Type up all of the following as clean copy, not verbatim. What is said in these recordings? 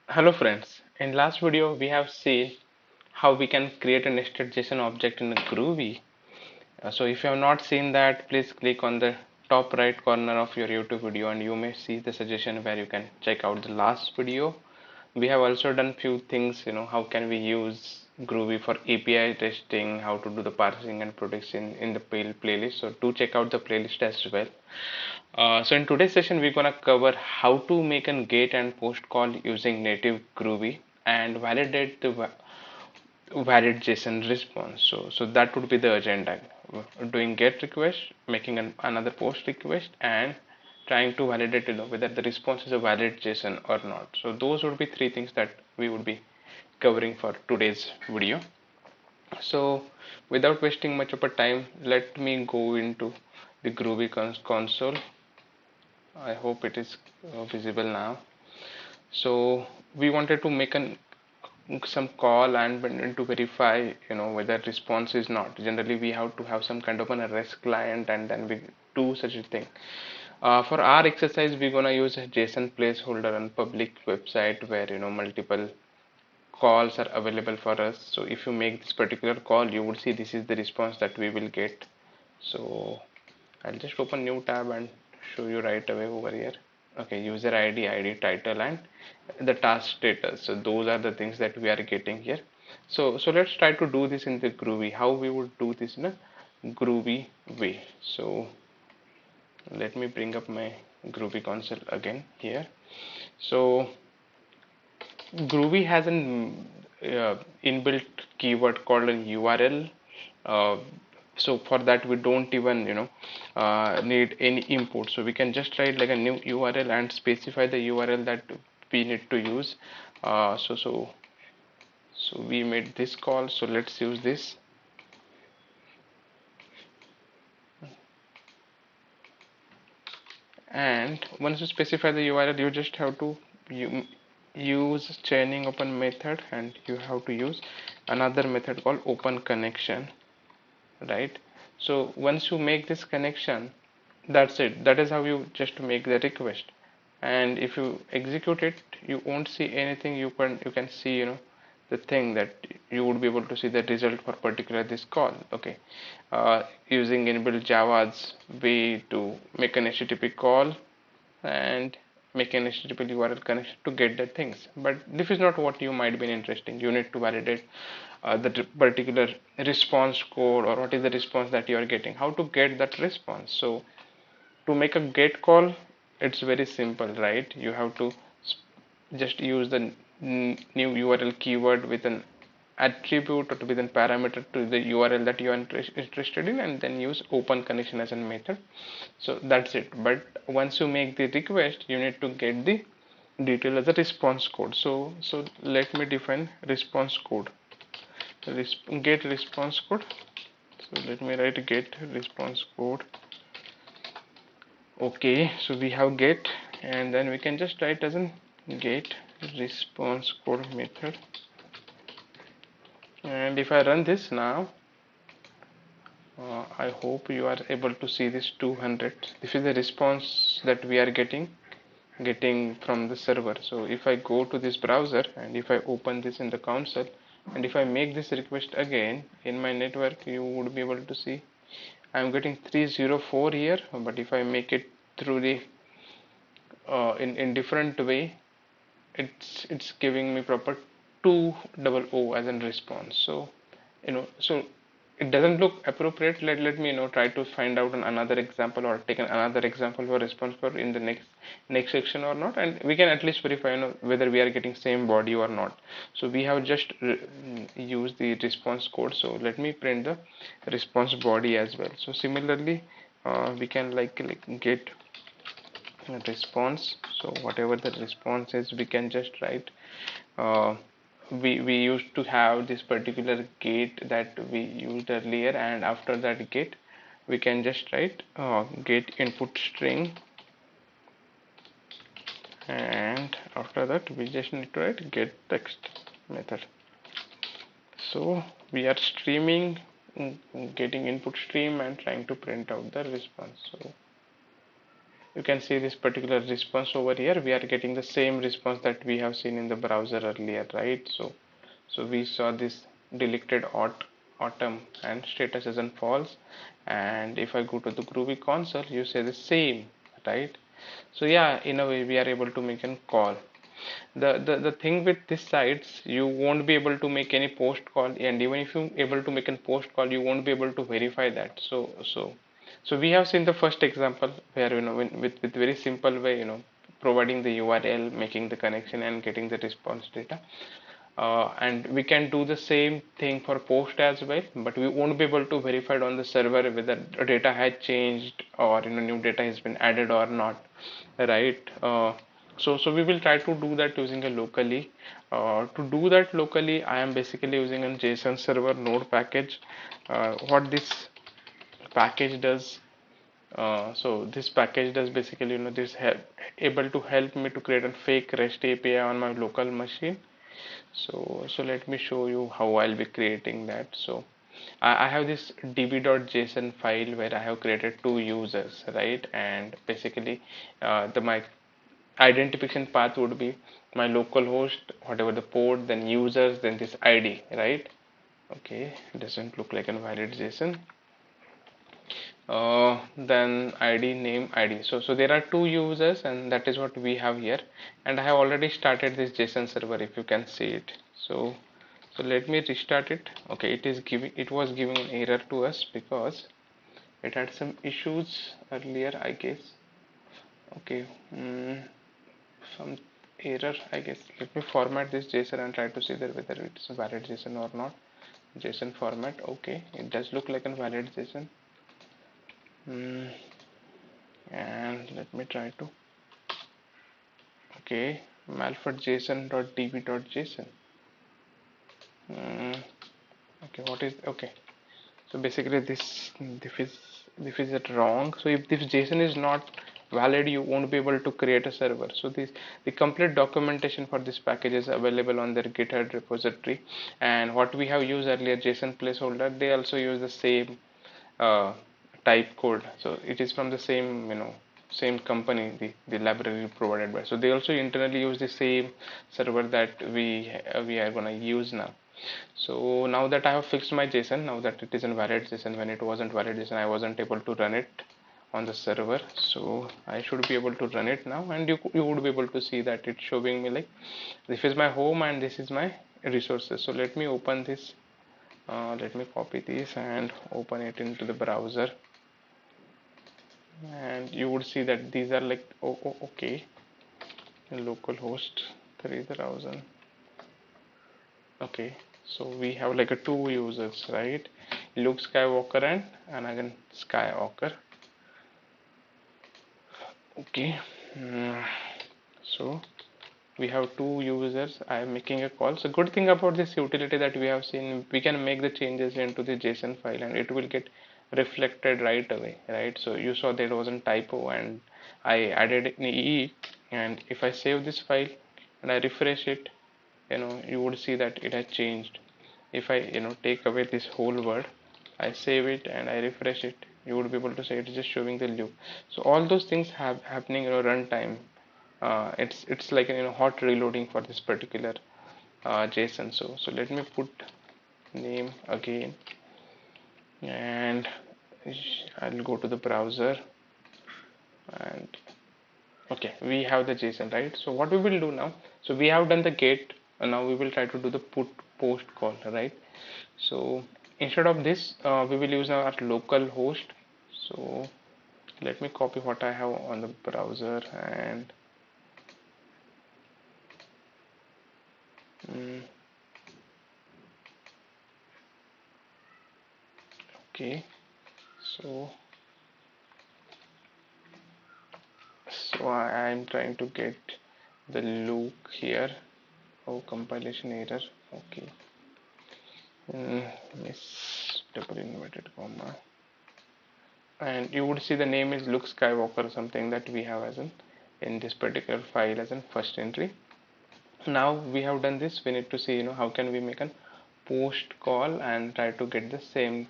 Hello friends, in last video we have seen how we can create a nested JSON object in a Groovy. So if you have not seen that, please click on the top right corner of your YouTube video and you may see the suggestion where you can check out the last video. We have also done few things, how can we use Groovy for API testing, how to do the parsing and protection in the playlist. So do check out the playlist as well. So in today's session, we're gonna cover how to make a get and post call using native Groovy and validate the valid JSON response. So that would be the agenda: doing get request, making another post request, and trying to validate whether the response is a valid JSON or not. So those would be three things that we would be covering for today's video. So without wasting much of a time, let me go into the Groovy console. I hope it is visible now. So we wanted to make some call and to verify whether response is not. Generally we have to have some kind of an REST client and then we do such a thing. For our exercise we're gonna use a JSON placeholder on public website where multiple calls are available for us. So if you make this particular call, you would see this is the response that we will get. So I'll just open new tab and show you right away over here. Okay, user ID title and the task status. So those are the things that we are getting here. So let's try to do this in the Groovy. How we would do this in a Groovy way. So let me bring up my Groovy console again here. So Groovy has an inbuilt keyword called an URL. Uh, so for that we don't even need any import. So we can just write like a new URL and specify the URL that we need to use. So we made this call. So let's use this. And once you specify the URL, you just have to use chaining open method, and you have to use another method called open connection, right? So once you make this connection, that's it. That is how you just make the request. And if you execute it, you won't see anything. You can see the thing that you would be able to see the result for particular this call. Okay, using inbuilt Java's way to make an HTTP call and make an HTTP URL connection to get the things. But this is not what you might be interested in. You need to validate the particular response code, or what is the response that you are getting, how to get that response. So to make a get call, it's very simple, right? You have to just use the new URL keyword with an attribute or with a parameter to the URL that you are interested in, and then use open connection as a method. So that's it. But once you make the request, you need to get the detail as a response code. So let me define response code. Get response code. So let me write get response code. Okay, so we have get, and then we can just write as a get response code method. And if I run this now, I hope you are able to see this 200. This is the response that we are getting from the server. So if I go to this browser and if I open this in the console, and if I make this request again in my network, you would be able to see I'm getting 304 here. But if I make it through the in different way, it's giving me proper 200 as a response. So so it doesn't look appropriate. Let me try to find out another example, or take another example for response code in the next section or not, and we can at least verify whether we are getting same body or not. So we have just used the response code. So let me print the response body as well. So similarly, we can like get response. So whatever the response is, we can just write uh, we used to have this particular get that we used earlier, and after that get we can just write get input string, and after that we just need to write get text method. So we are streaming, getting input stream and trying to print out the response. So you can see this particular response over here. We are getting the same response that we have seen in the browser earlier, right? So we saw this deleted autumn and status isn't false, and if I go to the Groovy console, you say the same, right? So yeah, in a way we are able to make a call. The thing with this sites, you won't be able to make any post call, and even if you able to make a post call, you won't be able to verify that. So we have seen the first example where, with very simple way, providing the URL, making the connection and getting the response data. And we can do the same thing for post as well, but we won't be able to verify it on the server whether data has changed, or new data has been added or not, right? So we will try to do that using a locally. To do that locally, I am basically using a Json-Server node package. What this package does, so this package does basically, this able to help me to create a fake REST API on my local machine. So let me show you how I'll be creating that. So I have this db.json file where I have created two users, right? And basically the my identification path would be my local host, whatever the port, then users, then this ID, right? Okay, doesn't look like a valid JSON. Then ID, name, ID. So there are two users, and that is what we have here. And I have already started this JSON server, if you can see it. So let me restart it. Okay, it was giving an error to us because it had some issues earlier, I guess. Okay, some error, I guess. Let me format this JSON and try to see that whether it's a valid JSON or not. JSON format. Okay, it does look like a valid JSON. And let me try to, okay, malford json.db.json. Okay, what is, okay, so basically this is it wrong. So if this JSON is not valid, you won't be able to create a server. So the complete documentation for this package is available on their GitHub repository, and what we have used earlier, JSON placeholder, they also use the same type code. So it is from the same, same company, the library provided by. So they also internally use the same server that we are gonna use now. So now that I have fixed my JSON, now that it is in valid JSON, when it wasn't valid JSON, I wasn't able to run it on the server. So I should be able to run it now, and you would be able to see that it's showing me like this is my home and this is my resources. So let me open this. Let me copy this and open it into the browser, and you would see that these are like, okay, localhost 3000. Okay, so we have like a two users, right? Luke Skywalker and again Skywalker. Okay, so we have two users. I am making a call. So good thing about this utility that we have seen, we can make the changes into the JSON file and it will get reflected right away, right? So you saw there was a typo and I added an EE, and if I save this file and I refresh it, you would see that it has changed. If I take away this whole word, I save it and I refresh it, you would be able to say it is just showing the loop. So all those things have happening runtime. It's like hot reloading for this particular JSON. So let me put name again, and I'll go to the browser, and okay, we have the JSON, right? So what we will do now, so we have done the get, and now we will try to do the post call, right? So instead of this, we will use our local host. So let me copy what I have on the browser, and okay, so I am trying to get the loop here. Oh, compilation error. Okay, miss double inverted comma, and you would see the name is Luke Skywalker or something that we have as in this particular file as in first entry. Now we have done this, we need to see how can we make a post call and try to get the same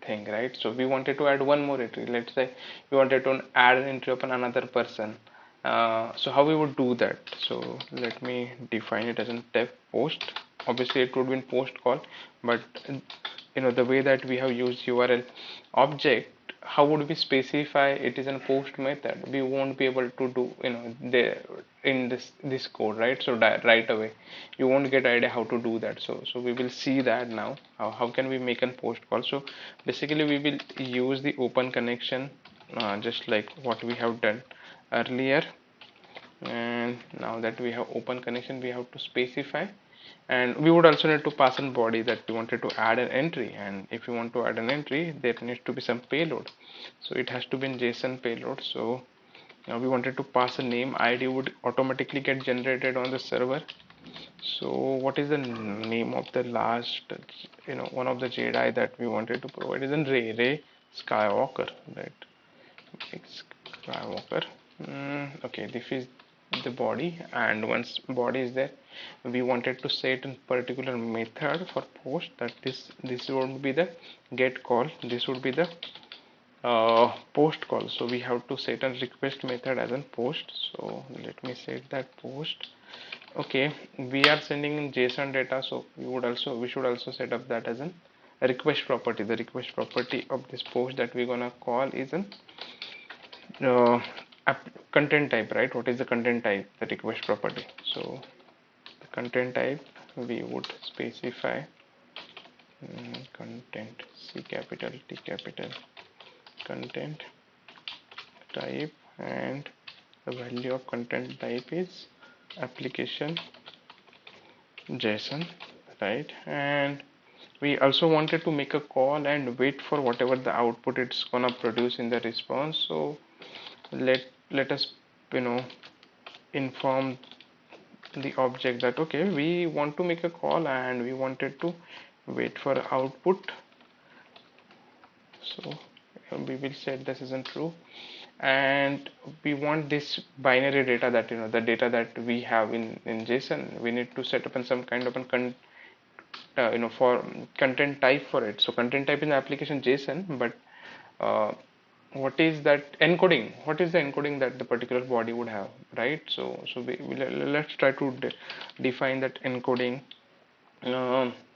thing, right? So we wanted to add one more entry. Let's say we wanted to add an entry of another person. So how we would do that? So let me define it as a tab post. Obviously it would be in post call, but the way that we have used URL object, how would we specify it is a post method? We won't be able to do in this code, right? So right away you won't get idea how to do that. So we will see that now. How can we make a post call? So basically we will use the open connection, just like what we have done earlier. And now that we have open connection, we have to specify, and we would also need to pass in body that we wanted to add an entry. And if you want to add an entry, there needs to be some payload, so it has to be in JSON payload. So now we wanted to pass a name. ID would automatically get generated on the server. So what is the name of the last one of the Jedi that we wanted to provide is in Ray Skywalker, right? Skywalker. Okay, this is the body, and once body is there, we wanted to set a particular method for post. That this would be the get call, this would be the post call. So we have to set a request method as a post. So let me set that post. Okay, we are sending in JSON data, so we should also set up that as a request property. The request property of this post that we're gonna call is an uh, content type, right? What is the content type? The request property. So the content type we would specify content, C capital T capital, content type, and the value of content type is application JSON, right? And we also wanted to make a call and wait for whatever the output it's gonna produce in the response. So let us inform the object that okay, we want to make a call and we wanted to wait for output. So we will set this isn't true, and we want this binary data, that the data that we have in JSON, we need to set up in some kind of a for content type for it. So content type in the application JSON, but what is that encoding? What is the encoding that the particular body would have, right? So let's try to define that encoding.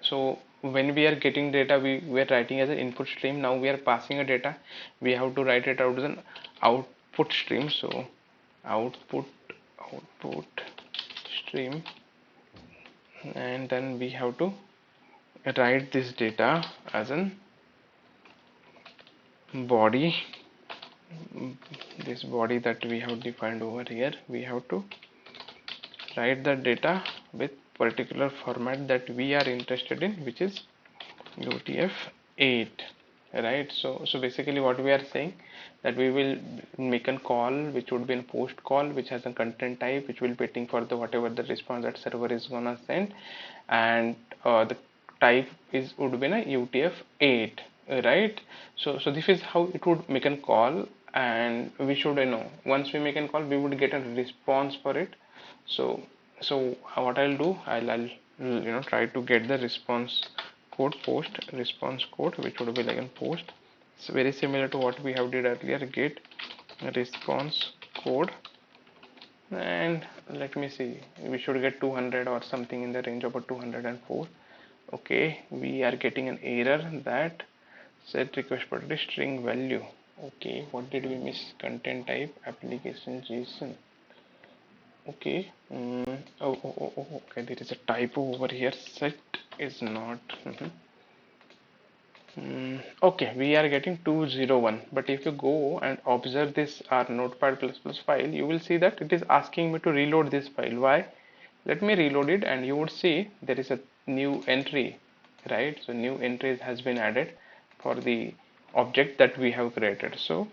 So when we are getting data, we are writing as an input stream. Now we are passing a data, we have to write it out as an output stream. So output stream, and then we have to write this data as an body. This body that we have defined over here, we have to write the data with particular format that we are interested in, which is UTF-8, right? So basically what we are saying, that we will make a call which would be a post call, which has a content type, which will be waiting for the whatever the response that server is gonna send, and the type would be a UTF-8, right? So this is how it would make a call, and we should once we make a call, we would get a response for it. So what I'll do, I'll try to get the response code, post response code, which would be like a post. It's very similar to what we have did earlier, get response code, and let me see, we should get 200 or something in the range of 204. Okay, we are getting an error that set request property string value. Okay, what did we miss? Content type application JSON. Okay, okay, there is a typo over here, set is not okay, we are getting 201, but if you go and observe this our notepad++ file, you will see that it is asking me to reload this file. Why? Let me reload it, and you would see there is a new entry, right? So new entry has been added for the object that we have created. So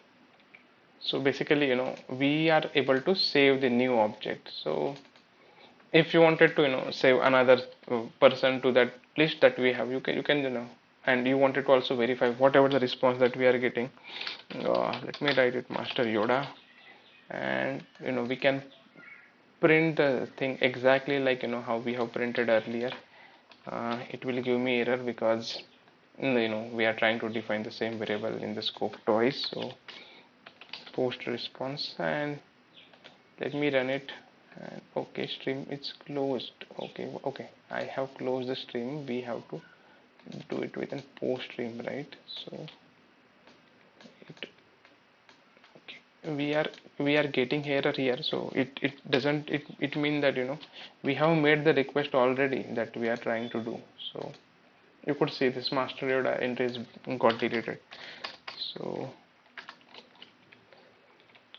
basically we are able to save the new object. So if you wanted to save another person to that list that we have, you can and you wanted to also verify whatever the response that we are getting, let me write it master Yoda, and we can print the thing exactly like how we have printed earlier. It will give me error because we are trying to define the same variable in the scope twice. So post response, and let me run it. And okay, stream is closed. Okay, I have closed the stream. We have to do it within post stream, right? So it, we are getting error here, so it doesn't it mean that we have made the request already that we are trying to do. So you could see this master data entry is got deleted. So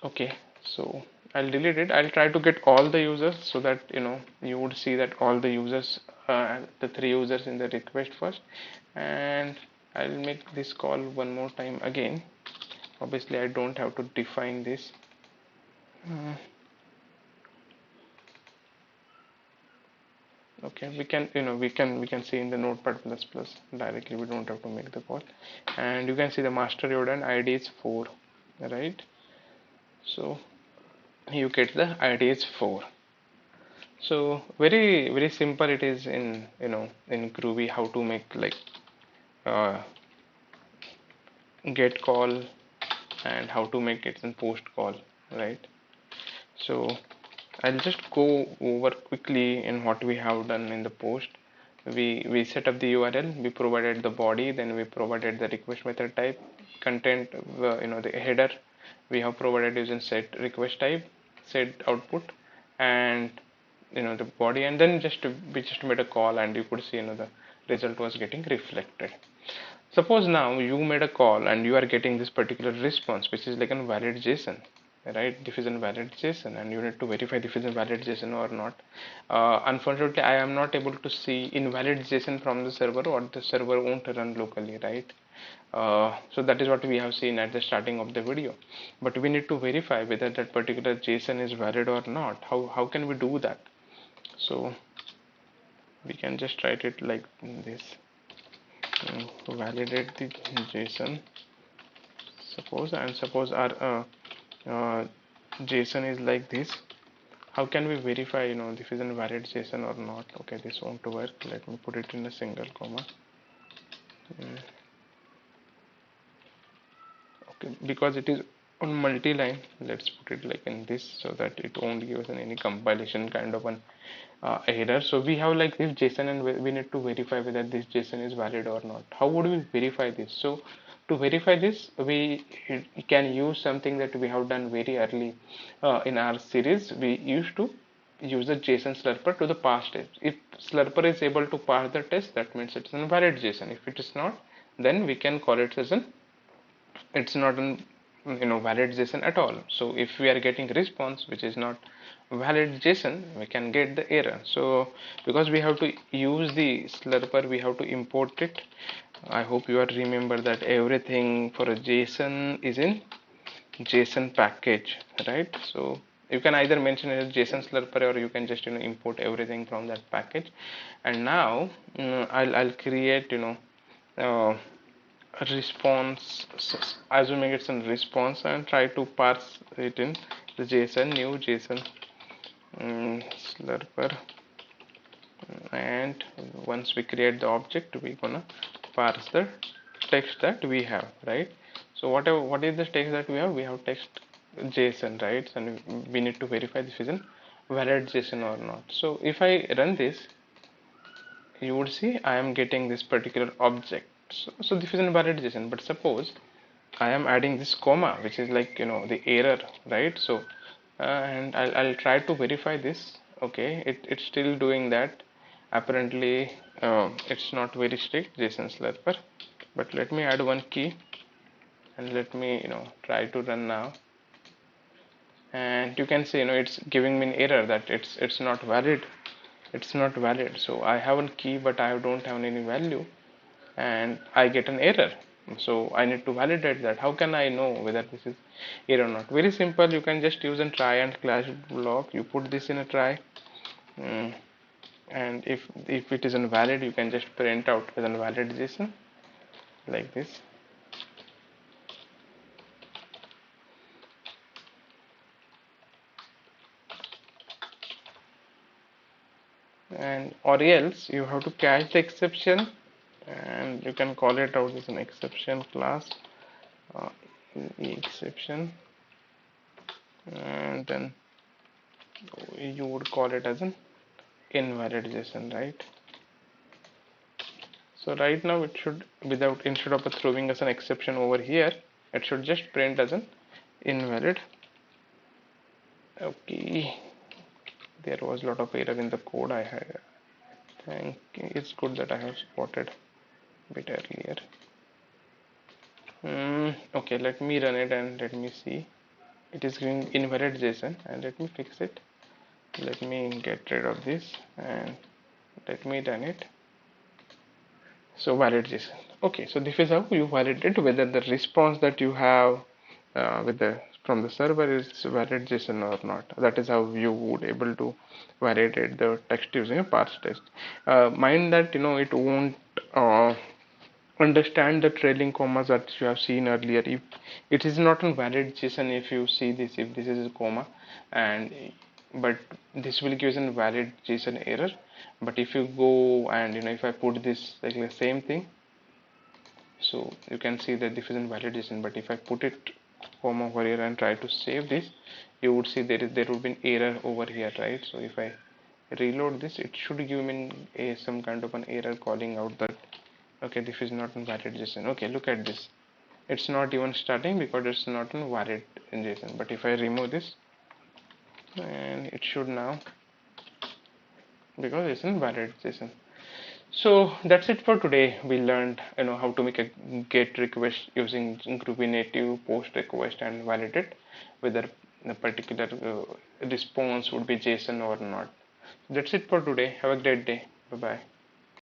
okay, so I'll delete it. I'll try to get all the users so that you would see that all the users, the 3 users in the request first, and I'll make this call one more time again. Obviously I don't have to define this. Okay, we can see in the notepad++ directly. We don't have to make the call, and you can see the master Jordan ID is 4, right? So you get the ID is 4. So very very simple it is in Groovy how to make like uh, get call and how to make it in post call, right? So I'll just go over quickly in what we have done in the post. We set up the URL, we provided the body, then we provided the request method type, content, the header we have provided using set request type, set output, and the body, and then we just made a call, and you could see the result was getting reflected. Suppose now you made a call and you are getting this particular response which is like a valid JSON, right? This is a valid JSON and you need to verify if it is a valid JSON or not. Unfortunately I am not able to see invalid JSON from the server, or the server won't run locally, right? So that is what we have seen at the starting of the video, but we need to verify whether that particular JSON is valid or not. How can we do that? So we can just write it like this. Validate the JSON, suppose our JSON is like this. How can we verify this is a valid JSON or not? Okay, this won't work. Let me put it in a single comma. Okay, because it is on multi-line, let's put it like in this so that it won't give us any compilation kind of an error. So we have like this JSON and we need to verify whether this JSON is valid or not. How would we verify this? So to verify this, we can use something that we have done very early in our series. We used to use the JSON slurper to the parse test. If slurper is able to parse the test, that means it's a valid JSON. If it is not, then we can call it as it's not an valid JSON at all. So if we are getting response which is not valid JSON, we can get the error. So because we have to use the slurper, we have to import it. I hope you are remember that everything for a JSON is in JSON package, right? So you can either mention it as JSON slurper, or you can just import everything from that package. And now I'll create uh, a response, assuming it's a response, and try to parse it in the JSON, new JSON slurper. And once we create the object, we're gonna parse the text that we have, right? So what is the text that we have? We have text JSON, right? And we need to verify this is a valid JSON or not. So if I run this, you would see I am getting this particular object. So this is a valid JSON. But suppose I am adding this comma, which is like the error, right? So and I'll try to verify this. Okay, it's still doing that. Apparently it's not very strict, JSON slurper. But let me add one key and let me try to run now. And you can see it's giving me an error that it's not valid. It's not valid. So I have a key but I don't have any value, and I get an error. So I need to validate that. How can I know whether this is error or not? Very simple. You can just use a try and clash block. You put this in a try, and if it is invalid, you can just print out as invalid JSON like this. And or else you have to catch the exception and you can call it out as an exception class, uh, exception, and then you would call it as an invalid JSON, right? So right now it should, without, instead of throwing as an exception over here, it should just print as an invalid. Okay, there was a lot of error in the code I had. It's good that I have spotted a bit earlier. Okay, let me run it and let me see. It is giving invalid JSON, and let me fix it. Let me get rid of this and let me run it. So valid JSON. Okay, so this is how you validate whether the response that you have with the from the server is valid JSON or not. That is how you would able to validate the text using a parse test. Mind that it won't understand the trailing commas that you have seen earlier. If it is not a valid JSON, if you see this, if this is a comma, and but this will give a valid JSON error. But if you go and if I put this like the same thing, so you can see that this is in valid JSON. But if I put it comma over here and try to save this, you would see there would be an error over here, right? So if I reload this, it should give me some kind of an error calling out that okay, this is not in valid JSON. Okay, look at this. It's not even starting because it's not in valid in JSON. But if I remove this, and it should now, because it's in valid JSON. So that's it for today. We learned how to make a GET request using Groovy native post request and validate whether the particular response would be JSON or not. That's it for today. Have a great day. Bye bye.